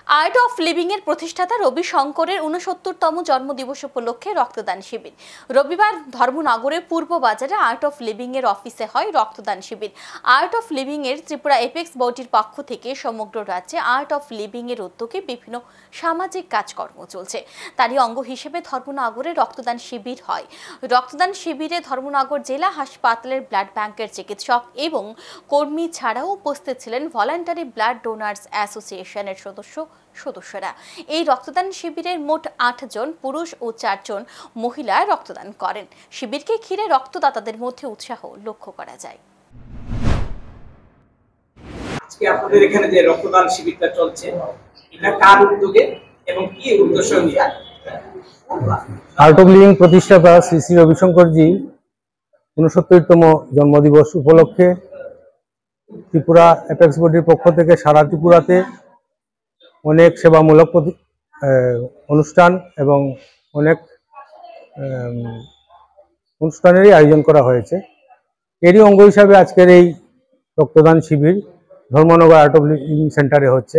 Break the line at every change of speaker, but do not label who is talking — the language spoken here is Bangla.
আর্ট অফ লিভিং এর প্রতিষ্ঠাতা রবি শঙ্করের ৬৯তম জন্মদিবস উপলক্ষে রক্তদান শিবির। রবিবার ধর্মনগরের পূর্ব বাজারে আর্ট অফ লিভিং এর অফিসে হয় রক্তদান শিবির। আর্ট অফ লিভিং এর ত্রিপুরা এপেক্স বোর্ডের পক্ষ থেকে সমগ্র রাজ্যে আর্ট অফ লিভিং এর উদ্যোগে বিভিন্ন সামাজিক কাজকর্ম চলছে। তারই অঙ্গ হিসেবে ধর্মনগরে রক্তদান শিবির হয়। রক্তদান শিবিরে ধর্মনগর জেলা হাসপাতালের ব্লাড ব্যাংকের চিকিৎসক এবং কর্মী ছাড়াও উপস্থিত ছিলেন ভলান্টারি ব্লাড ডোনার্স অ্যাসোসিয়েশনের সদস্যরা। এই রক্তদান শিবিরের মোট ৮ জন পুরুষ ও ৪ জন মহিলা রক্তদান করেন। শিবিরকে ঘিরে রক্তদাতাদের মধ্যে উৎসাহ লক্ষ্য করা যায়।
আজকে আপনাদের এখানে যে রক্তদান শিবিরটা চলছে, এটা কার উদ্যোগে এবং কি উদ্দেশ্য নিয়ে?
আর্ট অফ লিভিং প্রতিষ্ঠাতা শ্রী শ্রী রবিশঙ্করজি ৬৯তম জন্মদিবস উপলক্ষে ত্রিপুরা এপেক্স বোর্ডের পক্ষ থেকে সারা ত্রিপুরাতে অনেক সেবামূলক অনুষ্ঠান এবং অনেক অনুষ্ঠানেরই আয়োজন করা হয়েছে। এরই অঙ্গ হিসাবে আজকের এই রক্তদান শিবির ধর্মনগর আর্ট অফ লিভিং সেন্টারে হচ্ছে।